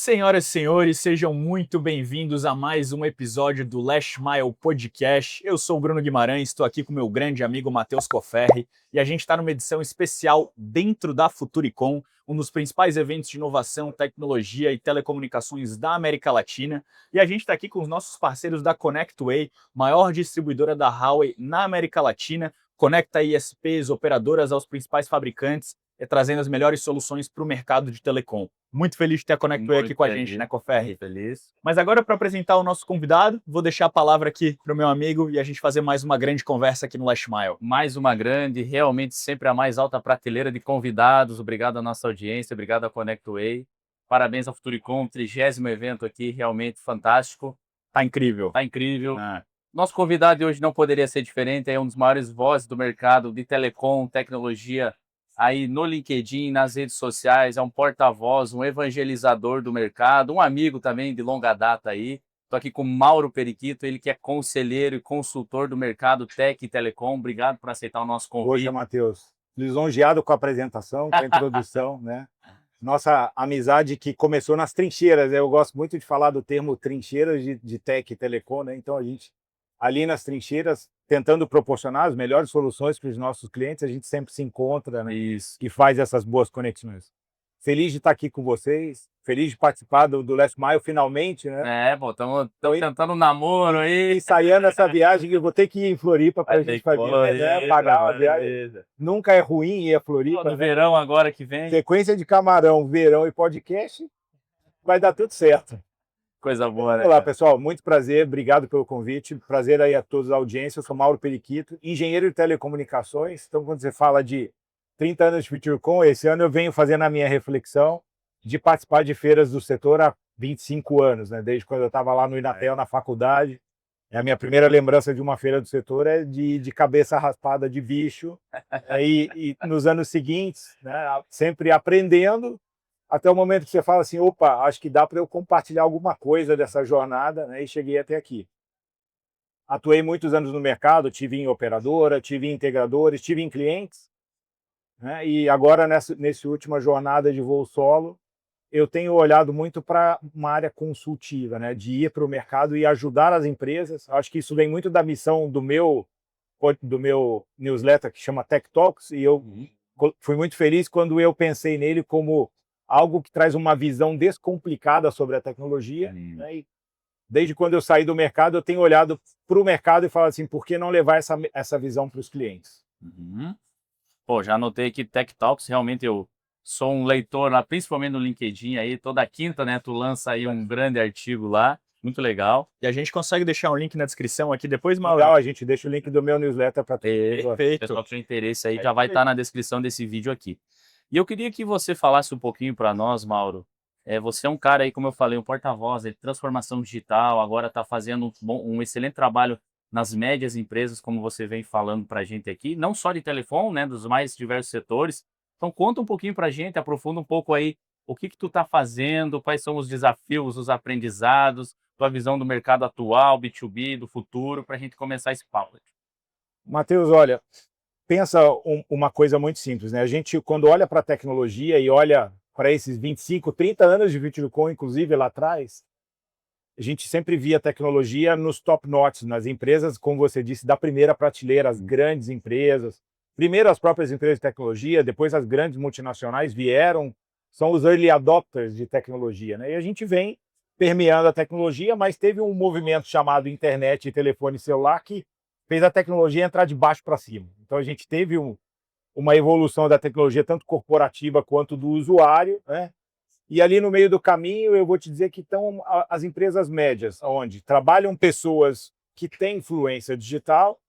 Senhoras e senhores, sejam muito bem-vindos a mais um episódio do Last Mile Podcast. Eu sou o Bruno Guimarães, estou aqui com meu grande amigo Matheus Cofferri e a gente está numa edição especial dentro da Futuricom, um dos principais eventos de inovação, tecnologia e telecomunicações da América Latina. E a gente está aqui com os nossos parceiros da ConnectWay, maior distribuidora da Huawei na América Latina, conecta ISPs, operadoras aos principais fabricantes, trazendo as melhores soluções para o mercado de telecom. Muito feliz de ter a ConnectWay aqui com a gente, né, Cofferri? Muito feliz. Mas agora, para apresentar o nosso convidado, vou deixar a palavra aqui para o meu amigo e a gente fazer mais uma grande conversa aqui no Last Mile. Mais uma grande, realmente sempre a mais alta prateleira de convidados. Obrigado à nossa audiência, obrigado à ConnectWay. Parabéns ao Futuricom, 30º evento aqui, realmente fantástico. Tá incrível. Tá incrível. Nosso convidado de hoje não poderia ser diferente, é um dos maiores vozes do mercado de telecom, tecnologia, aí no LinkedIn, nas redes sociais, é um porta-voz, um evangelizador do mercado, um amigo também de longa data aí. Estou aqui com o Mauro Periquito, ele que é conselheiro e consultor do mercado Tech e Telecom. Obrigado por aceitar o nosso convite. Poxa, Matheus, lisonjeado com a apresentação, com a introdução, né? Nossa amizade que começou nas trincheiras, eu gosto muito de falar do termo trincheiras de Tech e Telecom, né? Então a gente, ali nas trincheiras, tentando proporcionar as melhores soluções para os nossos clientes, a gente sempre se encontra, né? Isso. E faz essas boas conexões. Feliz de estar aqui com vocês, feliz de participar do Last Mile finalmente, né? Pô, estamos tentando um namoro aí. Ensaiando essa viagem, eu vou ter que ir em Floripa para a gente pagar uma viagem. Beleza. Nunca é ruim ir a Floripa. No verão agora que vem. Sequência de camarão, verão e podcast, vai dar tudo certo. Coisa boa, né? Olá, pessoal, muito prazer, obrigado pelo convite. Prazer aí a todos da audiência. Eu sou Mauro Periquito, engenheiro de telecomunicações. Então, quando você fala de 30 anos de Futuricom, esse ano eu venho fazendo a minha reflexão de participar de feiras do setor há 25 anos, né? Desde quando eu estava lá no Inatel, na faculdade. A minha primeira lembrança de uma feira do setor é de cabeça raspada de bicho. E nos anos seguintes, né, sempre aprendendo, até o momento que você fala assim, opa, acho que dá para eu compartilhar alguma coisa dessa jornada, né, e cheguei até aqui. Atuei muitos anos no mercado, tive em operadora, tive em integradores, tive em clientes, né, e agora nessa última jornada de voo solo, eu tenho olhado muito para uma área consultiva, né, de ir para o mercado e ajudar as empresas. Acho que isso vem muito da missão do meu newsletter, que chama Tech Talks, e eu fui muito feliz quando eu pensei nele como algo que traz uma visão descomplicada sobre a tecnologia. Né, e desde quando eu saí do mercado, eu tenho olhado para o mercado e falado assim, por que não levar essa visão para os clientes? Pô, já anotei aqui Tech Talks, realmente eu sou um leitor lá, principalmente no LinkedIn aí, toda quinta, né, tu lança aí um grande artigo lá, muito legal. E a gente consegue deixar um link na descrição aqui depois, Mauro? Legal, a gente deixa o link do meu newsletter para Perfeito. O pessoal que tem interesse aí já vai estar na descrição desse vídeo aqui. E eu queria que você falasse um pouquinho para nós, Mauro. Você é um cara aí, como eu falei, um porta-voz de transformação digital, agora está fazendo um excelente trabalho nas médias empresas, como você vem falando para a gente aqui, não só de telefone, né, dos mais diversos setores. Então conta um pouquinho para a gente, aprofunda um pouco aí o que tu está fazendo, quais são os desafios, os aprendizados, tua visão do mercado atual, B2B, do futuro, para a gente começar esse papo. Matheus, olha, pensa uma coisa muito simples, né? A gente, quando olha para a tecnologia e olha para esses 25, 30 anos de Futuricom, inclusive lá atrás, a gente sempre via tecnologia nos top notch, nas empresas, como você disse, da primeira prateleira, as grandes empresas. Primeiro as próprias empresas de tecnologia, depois as grandes multinacionais vieram, são os early adopters de tecnologia, né? E a gente vem permeando a tecnologia, mas teve um movimento chamado internet e telefone celular que fez a tecnologia entrar de baixo para cima. Então a gente teve uma evolução da tecnologia, tanto corporativa quanto do usuário, né? E ali no meio do caminho, eu vou te dizer que estão as empresas médias, onde trabalham pessoas que têm influência digital,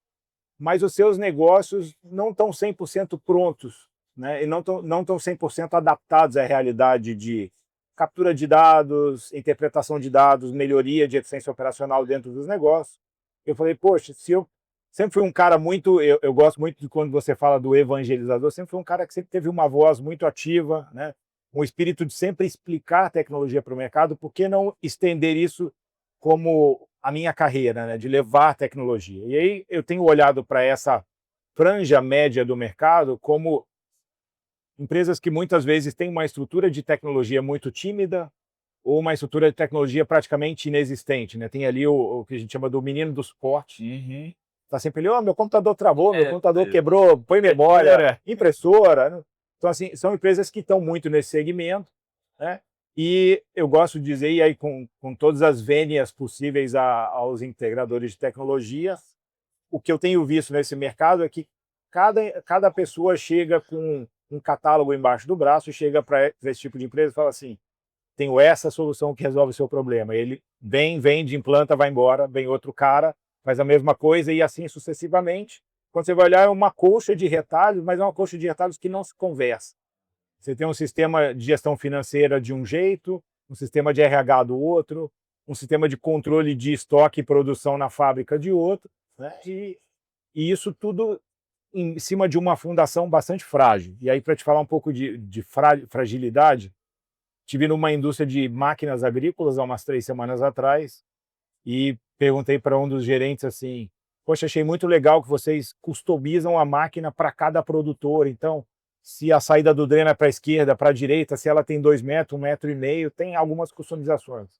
mas os seus negócios não estão 100% prontos, né? E não estão 100% adaptados à realidade de captura de dados, interpretação de dados, melhoria de eficiência operacional dentro dos negócios. Eu falei, poxa, se eu sempre fui um cara muito, eu gosto muito de quando você fala do evangelizador, sempre fui um cara que sempre teve uma voz muito ativa, né? Um espírito de sempre explicar a tecnologia para o mercado, por que não estender isso como a minha carreira, né? De levar a tecnologia. E aí eu tenho olhado para essa franja média do mercado como empresas que muitas vezes têm uma estrutura de tecnologia muito tímida, ou uma estrutura de tecnologia praticamente inexistente, né? Tem ali o que a gente chama do menino do suporte. Tá sempre ali, meu computador travou, meu computador quebrou, põe memória, impressora. Né? Então, assim, são empresas que estão muito nesse segmento, né? E eu gosto de dizer, e aí com todas as vênias possíveis aos integradores de tecnologia, o que eu tenho visto nesse mercado é que cada pessoa chega com um catálogo embaixo do braço, chega para esse tipo de empresa e fala assim, tenho essa solução que resolve o seu problema. Ele vende, implanta, vai embora, vem outro cara, faz a mesma coisa e assim sucessivamente. Quando você vai olhar, é uma colcha de retalhos, mas é uma colcha de retalhos que não se conversa. Você tem um sistema de gestão financeira de um jeito, um sistema de RH do outro, um sistema de controle de estoque e produção na fábrica de outro, né? E isso tudo em cima de uma fundação bastante frágil. E aí, para te falar um pouco de fragilidade, estive numa indústria de máquinas agrícolas há umas 3 semanas atrás e perguntei para um dos gerentes assim, poxa, achei muito legal que vocês customizam a máquina para cada produtor, então se a saída do dreno é para a esquerda, para a direita, se ela tem 2 metros, 1,5 metros, tem algumas customizações.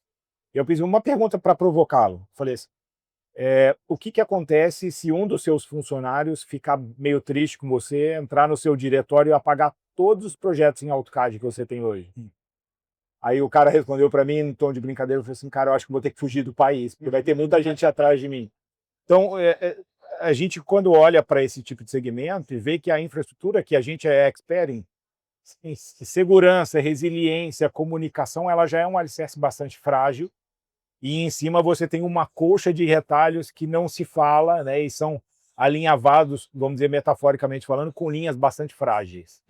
Eu fiz uma pergunta para provocá-lo. Falei assim, o que acontece se um dos seus funcionários ficar meio triste com você, entrar no seu diretório e apagar todos os projetos em AutoCAD que você tem hoje? Aí o cara respondeu para mim, em tom de brincadeira, falou assim, cara, eu acho que vou ter que fugir do país, porque vai ter muita gente atrás de mim. Então, a gente, quando olha para esse tipo de segmento e vê que a infraestrutura que a gente é expert em segurança, resiliência, comunicação, ela já é um alicerce bastante frágil, e em cima você tem uma colcha de retalhos que não se fala, né, e são alinhavados, vamos dizer metaforicamente falando, com linhas bastante frágeis.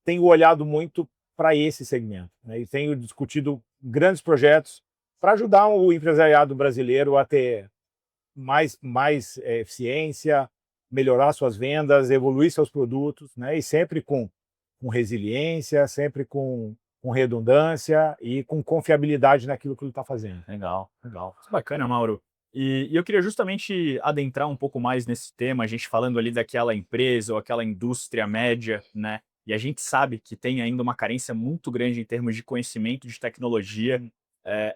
Tenho olhado muito para esse segmento, né, e tenho discutido grandes projetos para ajudar o empresariado brasileiro a ter mais eficiência, melhorar suas vendas, evoluir seus produtos, né? E sempre com resiliência, sempre com redundância e com confiabilidade naquilo que ele está fazendo. Legal, legal. Bacana, Mauro. E eu queria justamente adentrar um pouco mais nesse tema, a gente falando ali daquela empresa ou aquela indústria média, né? E a gente sabe que tem ainda uma carência muito grande em termos de conhecimento de tecnologia.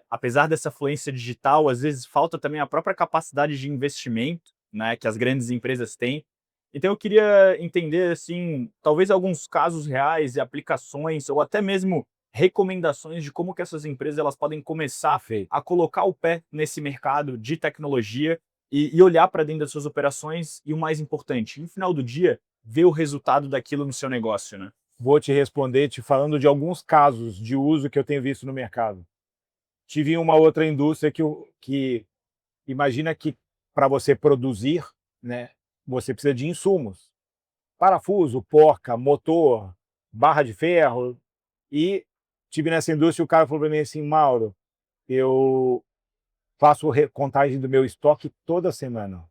Apesar dessa fluência digital, às vezes falta também a própria capacidade de investimento, né, que as grandes empresas têm. Então eu queria entender, assim, talvez alguns casos reais e aplicações, ou até mesmo recomendações de como que essas empresas elas podem começar a colocar o pé nesse mercado de tecnologia e olhar para dentro das suas operações e, o mais importante, no final do dia, ver o resultado daquilo no seu negócio, né? Vou te responder te falando de alguns casos de uso que eu tenho visto no mercado. Tive uma outra indústria que imagina que para você produzir, né, você precisa de insumos. Parafuso, porca, motor, barra de ferro. E tive nessa indústria, o cara falou para mim assim, Mauro, eu faço contagem do meu estoque toda semana.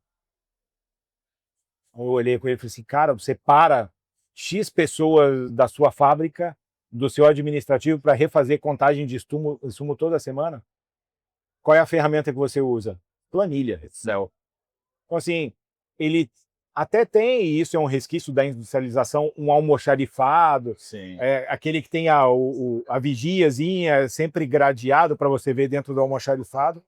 Eu olhei com ele e falei assim, cara, você para X pessoas da sua fábrica, do seu administrativo, para refazer contagem de insumo toda semana? Qual é a ferramenta que você usa? Planilha, Excel. Então, assim, ele até tem, e isso é um resquício da industrialização, um almoxarifado, aquele que tem a vigiazinha sempre gradeado para você ver dentro do almoxarifado,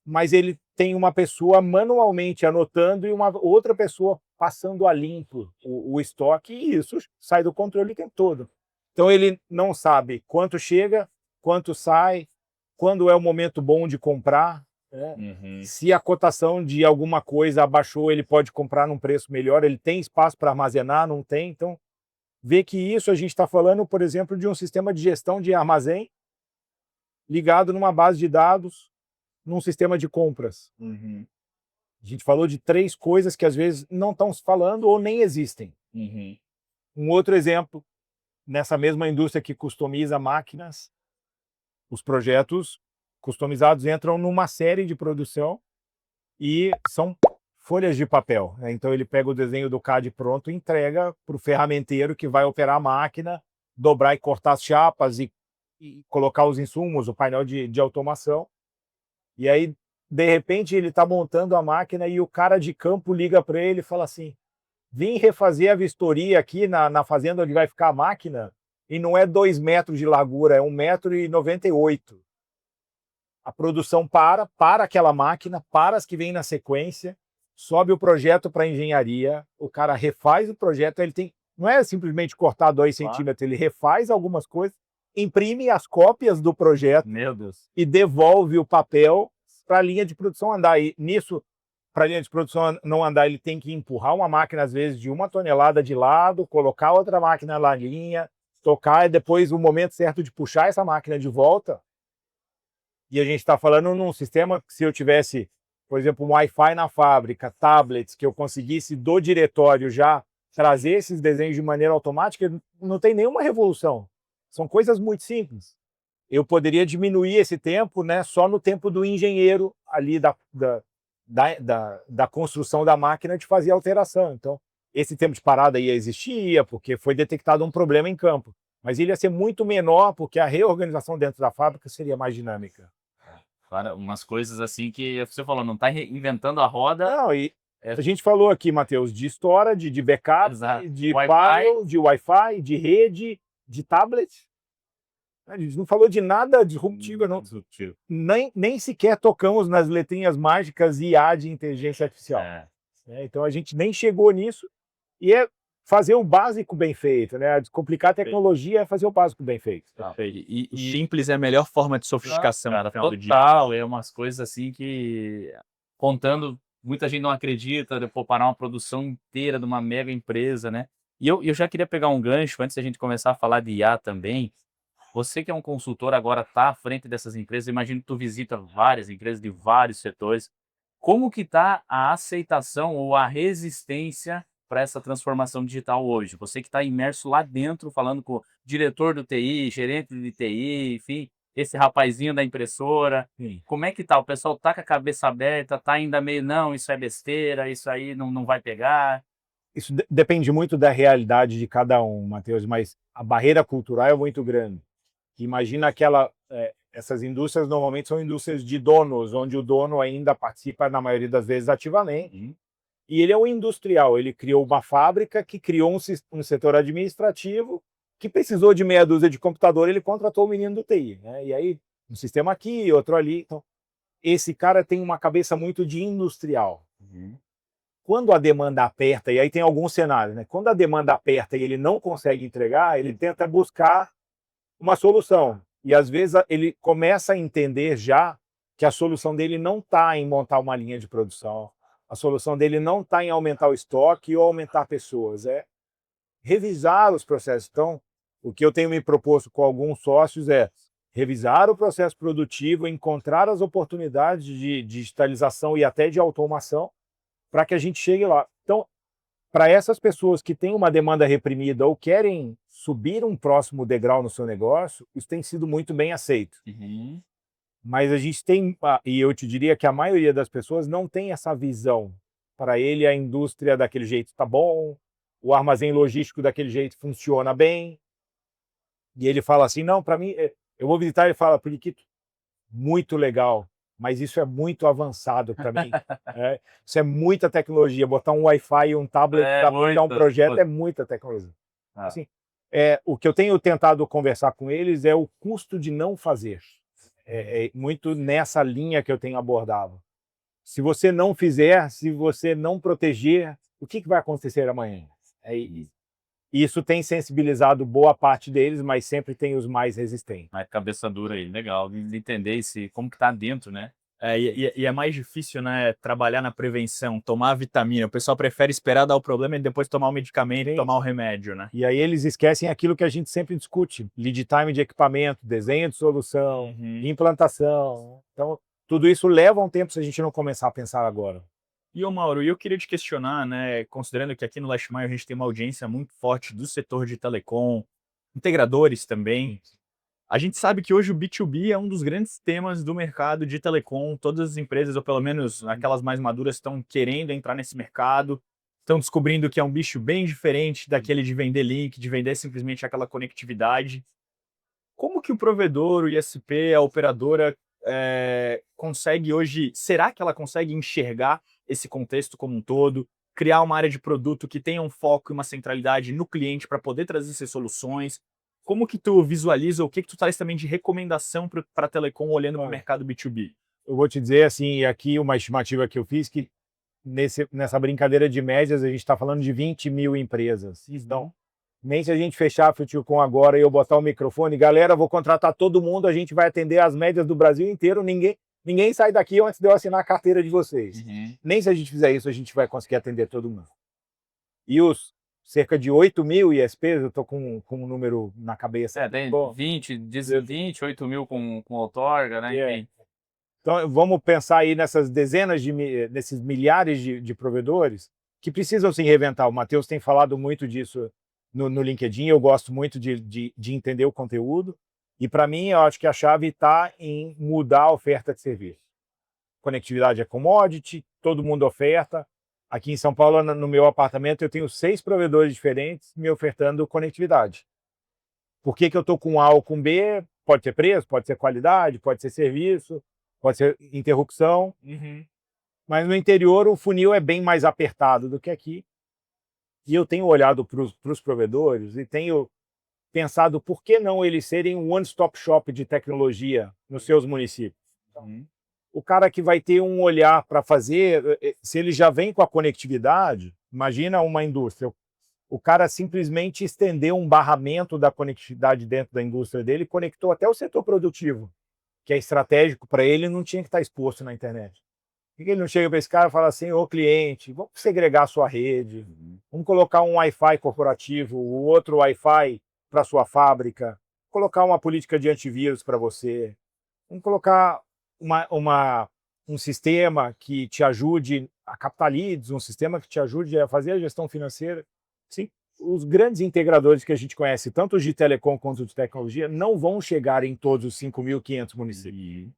mas ele tem uma pessoa manualmente anotando e uma outra pessoa passando a limpo o estoque, e isso sai do controle o tempo todo. Então ele não sabe quanto chega, quanto sai, quando é o momento bom de comprar, né? Se a cotação de alguma coisa abaixou, ele pode comprar num preço melhor, ele tem espaço para armazenar, não tem, então vê que isso a gente está falando, por exemplo, de um sistema de gestão de armazém ligado numa base de dados, num sistema de compras. A gente falou de 3 coisas que às vezes não estão se falando ou nem existem. Um outro exemplo, nessa mesma indústria que customiza máquinas, os projetos customizados entram numa série de produção e são folhas de papel, né? Então ele pega o desenho do CAD pronto e entrega para o ferramenteiro que vai operar a máquina, dobrar e cortar as chapas e colocar os insumos, o painel de automação. E aí, de repente, ele está montando a máquina e o cara de campo liga para ele e fala assim, vim refazer a vistoria aqui na fazenda onde vai ficar a máquina, e não é 2 metros de largura, é 1,98 m. A produção para aquela máquina, para as que vêm na sequência, sobe o projeto para a engenharia, o cara refaz o projeto, ele tem, não é simplesmente cortar 2 centímetros, ele refaz algumas coisas, imprime as cópias do projeto Meu Deus. e devolve o papel para a linha de produção andar. E nisso, para a linha de produção não andar, ele tem que empurrar uma máquina, às vezes, de 1 tonelada de lado, colocar outra máquina na linha, tocar, e depois o momento certo de puxar essa máquina de volta. E a gente está falando num sistema que, se eu tivesse, por exemplo, um Wi-Fi na fábrica, tablets, que eu conseguisse do diretório já trazer esses desenhos de maneira automática, não tem nenhuma revolução. São coisas muito simples. Eu poderia diminuir esse tempo, né, só no tempo do engenheiro ali da construção da máquina de fazer a alteração. Então, esse tempo de parada ia existir, porque foi detectado um problema em campo. Mas ele ia ser muito menor, porque a reorganização dentro da fábrica seria mais dinâmica. Claro, umas coisas assim que você falou, não está inventando a roda. Não, e a gente falou aqui, Matheus, de storage, de backup, Exato. de Wi-Fi. firewall, de Wi-Fi, de rede, de tablet. A gente não falou de nada disruptivo, não. Nem sequer tocamos nas letrinhas mágicas IA de inteligência artificial. Então a gente nem chegou nisso, e é fazer o básico bem feito, né? Descomplicar a tecnologia é fazer o básico bem feito. E simples é a melhor forma de sofisticação. Cara, total, é umas coisas assim que, contando, muita gente não acredita, depois parar uma produção inteira de uma mega empresa, né? E eu já queria pegar um gancho, antes da gente começar a falar de IA também. Você que é um consultor, agora está à frente dessas empresas, imagino que tu visita várias empresas de vários setores. Como que está a aceitação ou a resistência para essa transformação digital hoje? Você que está imerso lá dentro, falando com o diretor do TI, gerente de TI, enfim, esse rapazinho da impressora. Sim. Como é que tá? O pessoal tá com a cabeça aberta, tá ainda meio, não, isso é besteira, isso aí não vai pegar? Isso depende muito da realidade de cada um, Matheus, mas a barreira cultural é muito grande. Imagina essas indústrias normalmente são indústrias de donos, onde o dono ainda participa, na maioria das vezes, ativamente. E ele é um industrial, ele criou uma fábrica que criou um setor administrativo que precisou de meia dúzia de computador, ele contratou o menino do TI, né? E aí, um sistema aqui, outro ali. Então, esse cara tem uma cabeça muito de industrial. Quando a demanda aperta, e aí tem alguns cenários, né? Quando a demanda aperta e ele não consegue entregar, ele tenta buscar uma solução. E às vezes ele começa a entender já que a solução dele não está em montar uma linha de produção, a solução dele não está em aumentar o estoque ou aumentar pessoas, é revisar os processos. Então, o que eu tenho me proposto com alguns sócios é revisar o processo produtivo, encontrar as oportunidades de digitalização e até de automação para que a gente chegue lá. Então, para essas pessoas que têm uma demanda reprimida ou querem subir um próximo degrau no seu negócio, isso tem sido muito bem aceito. Mas a gente tem, e eu te diria que a maioria das pessoas não tem essa visão. Para ele, a indústria daquele jeito está bom, o armazém logístico daquele jeito funciona bem. E ele fala assim, não, para mim, eu vou visitar, ele fala, Periquito, muito legal, mas isso é muito avançado para mim. Isso é muita tecnologia, botar um Wi-Fi e um tablet para puxar um projeto é muita tecnologia. Assim, o que eu tenho tentado conversar com eles é o custo de não fazer. É muito nessa linha que eu tenho abordado. Se você não fizer, se você não proteger, o que vai acontecer amanhã? Isso tem sensibilizado boa parte deles, mas sempre tem os mais resistentes. Mais cabeça dura aí, legal, de entender como que tá dentro, né? E é mais difícil, né, trabalhar na prevenção, tomar a vitamina. O pessoal prefere esperar dar o problema e depois tomar o medicamento e tomar o remédio, né? E aí eles esquecem aquilo que a gente sempre discute. Lead time de equipamento, desenho de solução, implantação. Então, tudo isso leva um tempo se a gente não começar a pensar agora. E, Mauro, eu queria te questionar, né, considerando que aqui no Last Mile a gente tem uma audiência muito forte do setor de telecom, integradores também. A gente sabe que hoje o B2B é um dos grandes temas do mercado de telecom. Todas as empresas, ou pelo menos aquelas mais maduras, estão querendo entrar nesse mercado, estão descobrindo que é um bicho bem diferente daquele de vender link, de vender simplesmente aquela conectividade. Como que o provedor, o ISP, a operadora consegue hoje, será que ela consegue enxergar esse contexto como um todo, criar uma área de produto que tenha um foco e uma centralidade no cliente para poder trazer essas soluções, como que tu visualiza, o que tu traz também de recomendação para telecom olhando para o mercado B2B? Eu vou te dizer assim, aqui uma estimativa que eu fiz, que nessa brincadeira de médias, a gente está falando de 20 mil empresas. Então, nem se a gente fechar a Futurecom agora e eu botar o microfone, galera, vou contratar todo mundo, a gente vai atender as médias do Brasil inteiro, ninguém sai daqui antes de eu assinar a carteira de vocês. Nem se a gente fizer isso, a gente vai conseguir atender todo mundo. E os cerca de 8 mil ISPs, eu estou com um número na cabeça. Tem 8 mil com outorga, né? Enfim. Então, vamos pensar aí nessas nesses milhares de provedores que precisam se reinventar. O Matheus tem falado muito disso no LinkedIn, eu gosto muito de entender o conteúdo, e para mim, eu acho que a chave está em mudar a oferta de serviço. Conectividade é commodity, todo mundo oferta. Aqui em São Paulo, no meu apartamento, eu tenho 6 provedores diferentes me ofertando conectividade. Por que eu estou com A ou com B? Pode ser preço, pode ser qualidade, pode ser serviço, pode ser interrupção. Mas no interior o funil é bem mais apertado do que aqui. E eu tenho olhado para os provedores e tenho pensado por que não eles serem um one-stop shop de tecnologia nos seus municípios. O cara que vai ter um olhar para fazer, se ele já vem com a conectividade, imagina uma indústria, o cara simplesmente estendeu um barramento da conectividade dentro da indústria dele, conectou até o setor produtivo, que é estratégico para ele, não tinha que estar exposto na internet. Por que ele não chega para esse cara e fala assim, ô cliente, vamos segregar a sua rede, vamos colocar um Wi-Fi corporativo, o outro Wi-Fi para sua fábrica, colocar uma política de antivírus para você, vamos colocar um sistema que te ajude a captar leads, um sistema que te ajude a fazer a gestão financeira. Sim, os grandes integradores que a gente conhece, tanto os de telecom quanto de tecnologia, não vão chegar em todos os 5.500 municípios.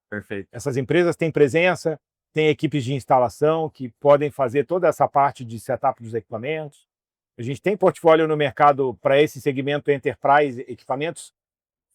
Perfeito. Essas empresas têm presença, têm equipes de instalação que podem fazer toda essa parte de setup dos equipamentos. A gente tem portfólio no mercado para esse segmento enterprise, equipamentos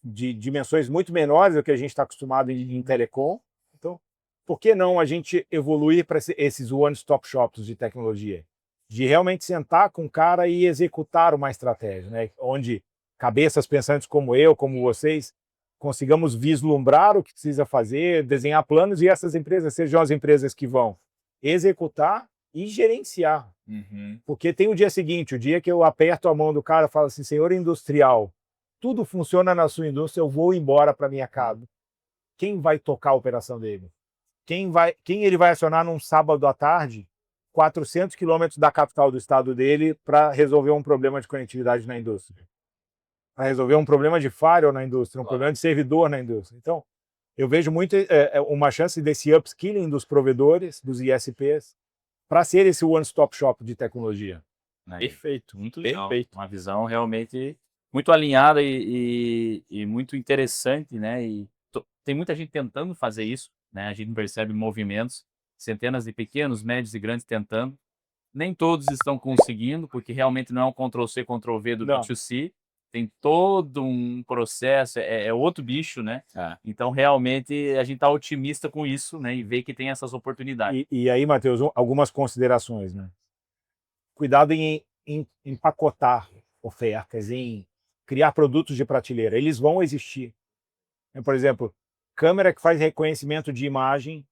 de dimensões muito menores do que a gente está acostumado em telecom. Então, por que não a gente evoluir para esses one-stop shops de tecnologia? De realmente sentar com o cara e executar uma estratégia, né? Onde cabeças pensantes como eu, como vocês, consigamos vislumbrar o que precisa fazer, desenhar planos, e essas empresas sejam as empresas que vão executar e gerenciar. Porque tem o dia seguinte, o dia que eu aperto a mão do cara e falo assim, senhor industrial, tudo funciona na sua indústria, eu vou embora para minha casa. Quem vai tocar a operação dele? Quem ele vai acionar num sábado à tarde, 400 quilômetros da capital do estado dele, para resolver um problema de conectividade na indústria? Para resolver um problema de firewall na indústria, um problema de servidor na indústria. Então, eu vejo muito uma chance desse upskilling dos provedores, dos ISPs, para ser esse one-stop shop de tecnologia. Perfeito, muito legal. Uma visão realmente muito alinhada e muito interessante, né? E tem muita gente tentando fazer isso, né? A gente percebe movimentos, centenas de pequenos, médios e grandes tentando. Nem todos estão conseguindo, porque realmente não é um Ctrl-C, Ctrl-V do B2C. Tem todo um processo, é outro bicho, né? Então, realmente, a gente está otimista com isso, né? E vê que tem essas oportunidades. E aí, Matheus, algumas considerações, né? Cuidado em empacotar ofertas, em criar produtos de prateleira. Eles vão existir. Por exemplo, câmera que faz reconhecimento de imagem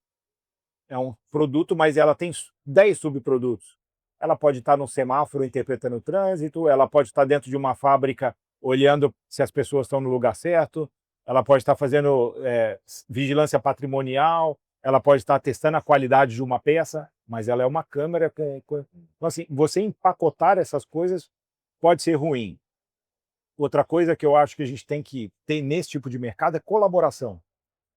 é um produto, mas ela tem 10 subprodutos. Ela pode estar no semáforo interpretando o trânsito, ela pode estar dentro de uma fábrica olhando se as pessoas estão no lugar certo, ela pode estar fazendo vigilância patrimonial, ela pode estar testando a qualidade de uma peça, mas ela é uma câmera. Então, assim, você empacotar essas coisas pode ser ruim. Outra coisa que eu acho que a gente tem que ter nesse tipo de mercado é colaboração.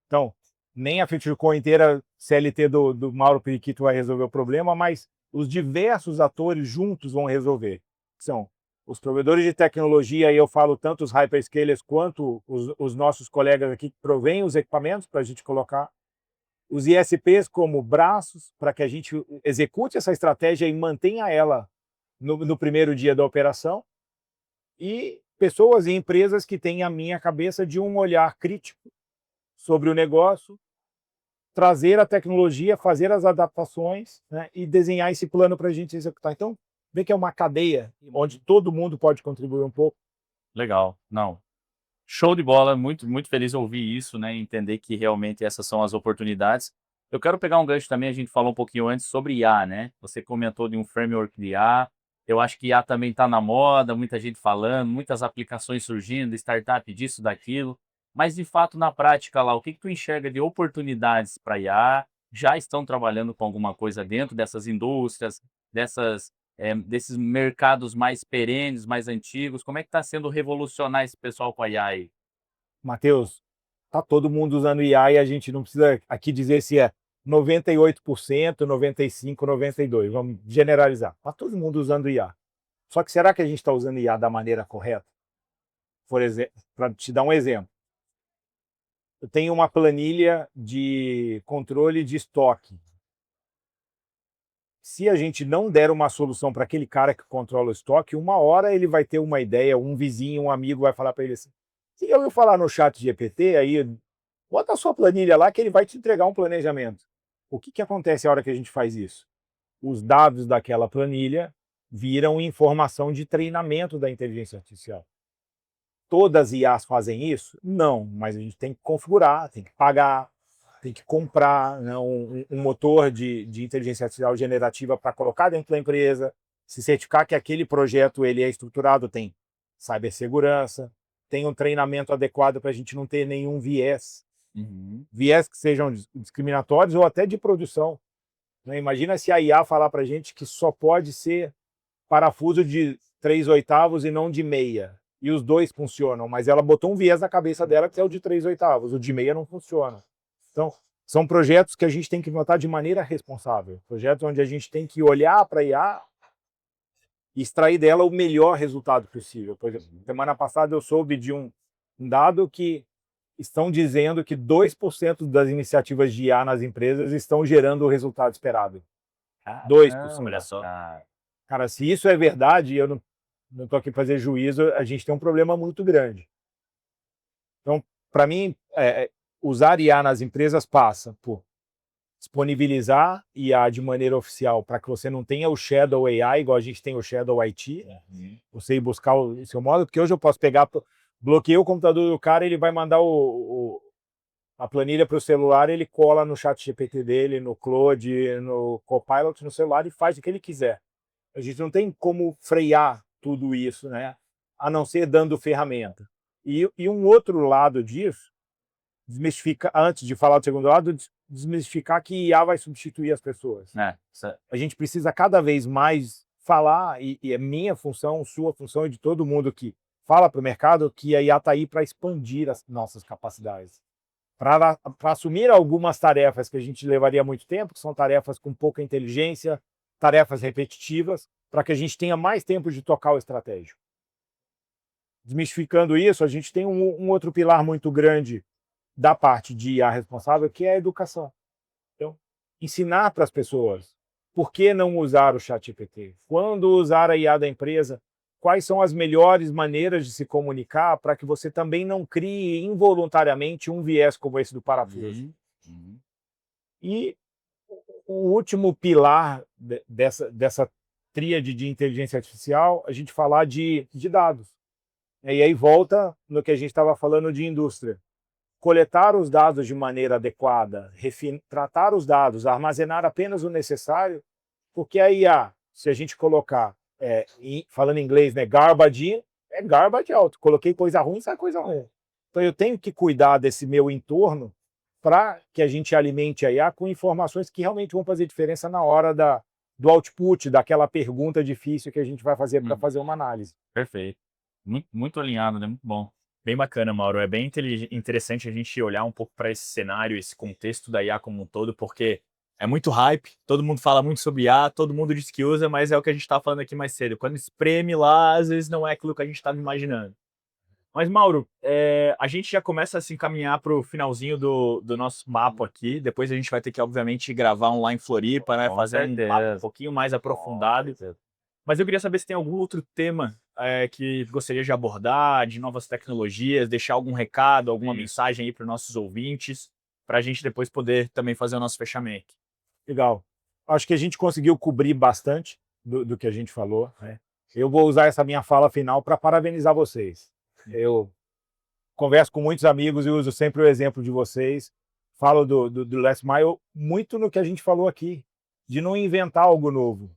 Então, nem a Futurecom inteira CLT do Mauro Periquito vai resolver o problema, mas os diversos atores juntos vão resolver. São os provedores de tecnologia, e eu falo tanto os hyperscalers quanto os nossos colegas aqui que provêm os equipamentos para a gente colocar, os ISPs como braços para que a gente execute essa estratégia e mantenha ela no primeiro dia da operação, e pessoas e empresas que têm a minha cabeça de um olhar crítico sobre o negócio, trazer a tecnologia, fazer as adaptações, né, e desenhar esse plano para a gente executar. Então, vê que é uma cadeia onde todo mundo pode contribuir um pouco. Legal. Não, show de bola, muito, muito feliz em ouvir isso, né? Entender que realmente essas são as oportunidades. Eu quero pegar um gancho também, a gente falou um pouquinho antes sobre IA, né? Você comentou de um framework de IA. Eu acho que IA também está na moda, muita gente falando, muitas aplicações surgindo, startup disso, daquilo. Mas de fato, na prática lá, o que que tu enxerga de oportunidades para IA? Já estão trabalhando com alguma coisa dentro dessas indústrias, desses mercados mais perenes, mais antigos? Como é que está sendo revolucionar esse pessoal com a IA aí? Matheus, tá todo mundo usando IA e a gente não precisa aqui dizer se é 98%, 95%, 92%. Vamos generalizar. Tá todo mundo usando IA. Só que será que a gente está usando IA da maneira correta? Por exemplo, para te dar um exemplo, eu tenho uma planilha de controle de estoque. Se a gente não der uma solução para aquele cara que controla o estoque, uma hora ele vai ter uma ideia, um vizinho, um amigo vai falar para ele assim: se eu falar no chat GPT, aí bota a sua planilha lá que ele vai te entregar um planejamento. O que acontece a hora que a gente faz isso? Os dados daquela planilha viram informação de treinamento da inteligência artificial. Todas as IAs fazem isso? Não, mas a gente tem que configurar, tem que pagar, tem que comprar, né, um motor de inteligência artificial generativa para colocar dentro da empresa, se certificar que aquele projeto ele é estruturado, tem cibersegurança, tem um treinamento adequado para a gente não ter nenhum viés, Uhum. viés que sejam discriminatórios ou até de produção. Né? Imagina se a IA falar para a gente que só pode ser parafuso de 3/8 e não de meia. E os dois funcionam, mas ela botou um viés na cabeça dela que é o de 3/8, o de meia não funciona. Então, são projetos que a gente tem que notar de maneira responsável. Projetos onde a gente tem que olhar para a IA e extrair dela o melhor resultado possível. Por exemplo, semana passada eu soube de um dado que estão dizendo que 2% das iniciativas de IA nas empresas estão gerando o resultado esperado. 2%. Olha só. Cara, se isso é verdade, eu não estou aqui para fazer juízo, a gente tem um problema muito grande. Então, para mim, usar IA nas empresas passa por disponibilizar IA de maneira oficial para que você não tenha o Shadow AI, igual a gente tem o Shadow IT, você ir buscar o seu modo, porque hoje eu posso pegar, bloqueei o computador do cara, ele vai mandar a planilha para o celular, ele cola no chat GPT dele, no Claude, no Copilot, no celular e faz o que ele quiser. A gente não tem como frear tudo isso, né? A não ser dando ferramenta. E um outro lado disso, desmistificar, antes de falar do segundo lado, desmistificar que IA vai substituir as pessoas. A gente precisa cada vez mais falar, e é minha função, sua função e de todo mundo que fala para o mercado que a IA está aí para expandir as nossas capacidades. Para assumir algumas tarefas que a gente levaria muito tempo, que são tarefas com pouca inteligência, tarefas repetitivas, para que a gente tenha mais tempo de tocar o estratégico. Desmistificando isso, a gente tem um outro pilar muito grande da parte de IA responsável, que é a educação. Então, ensinar para as pessoas por que não usar o ChatGPT, quando usar a IA da empresa, quais são as melhores maneiras de se comunicar para que você também não crie involuntariamente um viés como esse do parafuso. E o último pilar dessa tríade de inteligência artificial, a gente falar de dados. E aí volta no que a gente estava falando de indústria. Coletar os dados de maneira adequada, tratar os dados, armazenar apenas o necessário, porque a IA, se a gente colocar, falando em inglês, né, garbage in, é garbage out. Coloquei coisa ruim, sai coisa ruim. Então eu tenho que cuidar desse meu entorno para que a gente alimente a IA com informações que realmente vão fazer diferença na hora do output, daquela pergunta difícil que a gente vai fazer para fazer uma análise. Perfeito. Muito, muito alinhado, né? Muito bom. Bem bacana, Mauro. É bem interessante a gente olhar um pouco para esse cenário, esse contexto da IA como um todo, porque é muito hype, todo mundo fala muito sobre IA, todo mundo diz que usa, mas é o que a gente estava falando aqui mais cedo. Quando espreme lá, às vezes não é aquilo que a gente estava imaginando. Mas, Mauro, a gente já começa a se encaminhar para o finalzinho do nosso papo aqui. Depois a gente vai ter que, obviamente, gravar um lá em Floripa, né? Fazer um papo um pouquinho mais aprofundado. Mas eu queria saber se tem algum outro tema que gostaria de abordar, de novas tecnologias, deixar algum recado, alguma mensagem aí para os nossos ouvintes, para a gente depois poder também fazer o nosso fechamento. Legal. Acho que a gente conseguiu cobrir bastante do que a gente falou, né? Eu vou usar essa minha fala final para parabenizar vocês. Eu converso com muitos amigos e uso sempre o exemplo de vocês. Falo do Last Mile muito no que a gente falou aqui, de não inventar algo novo.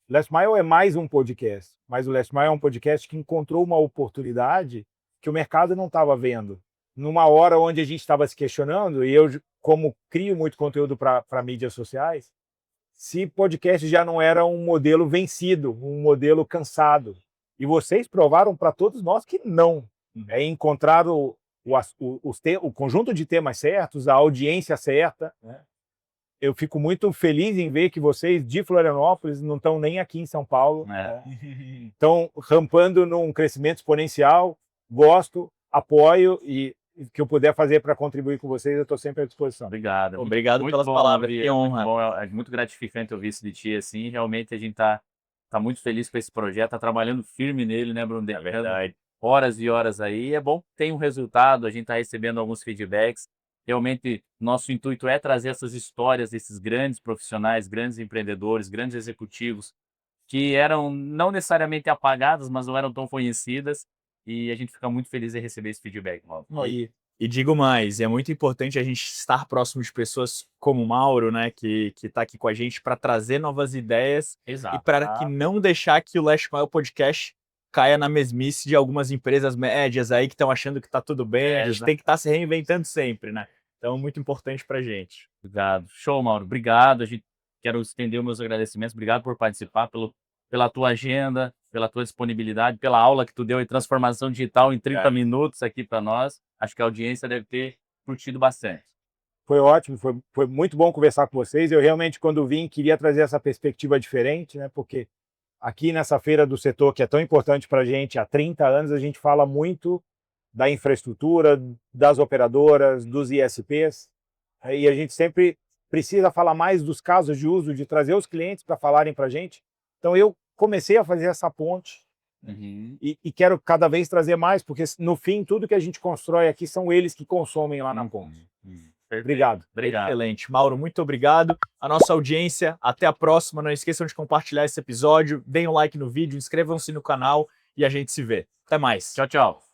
Last Mile é mais um podcast, mas o Last Mile é um podcast que encontrou uma oportunidade que o mercado não estava vendo. Numa hora onde a gente estava se questionando, e eu, como crio muito conteúdo para mídias sociais, se podcast já não era um modelo vencido, um modelo cansado. E vocês provaram para todos nós que não. É encontrar o conjunto de temas certos, a audiência certa, né? Eu fico muito feliz em ver que vocês de Florianópolis não estão nem aqui em São Paulo. Estão rampando num crescimento exponencial. Gosto, apoio e que eu puder fazer para contribuir com vocês, eu estou sempre à disposição. Obrigado. Obrigado muito pelas bom, palavras, Gabriel, que honra. muito bom, é muito gratificante ouvir isso de ti, assim, realmente a gente tá muito feliz com esse projeto, tá trabalhando firme nele, né, Bruno? É verdade. Horas e horas aí, é bom que tem um resultado, a gente tá recebendo alguns feedbacks, realmente nosso intuito é trazer essas histórias desses grandes profissionais, grandes empreendedores, grandes executivos, que eram não necessariamente apagadas, mas não eram tão conhecidas, e a gente fica muito feliz em receber esse feedback, Mauro. E digo mais, é muito importante a gente estar próximo de pessoas como o Mauro, né, que está aqui com a gente para trazer novas ideias Exato. e para que não deixar que o Last Mile Podcast caia na mesmice de algumas empresas médias aí que estão achando que está tudo bem. A gente tem que estar se reinventando sempre, né? Então, muito importante para a gente. Obrigado. Show, Mauro. Obrigado. Quero estender os meus agradecimentos. Obrigado por participar, pela tua agenda, pela tua disponibilidade, pela aula que tu deu em transformação digital em 30 minutos aqui para nós. Acho que a audiência deve ter curtido bastante. Foi ótimo, foi muito bom conversar com vocês. Eu realmente, quando vim, queria trazer essa perspectiva diferente, né? Porque aqui nessa feira do setor, que é tão importante para a gente, há 30 anos, a gente fala muito da infraestrutura, das operadoras, dos ISPs, e a gente sempre precisa falar mais dos casos de uso, de trazer os clientes para falarem para a gente. Então eu comecei a fazer essa ponte e quero cada vez trazer mais, porque no fim tudo que a gente constrói aqui são eles que consomem lá na ponta. Obrigado. Excelente. Mauro, muito obrigado. A nossa audiência, até a próxima. Não esqueçam de compartilhar esse episódio, deem um like no vídeo, inscrevam-se no canal e a gente se vê. Até mais. Tchau, tchau.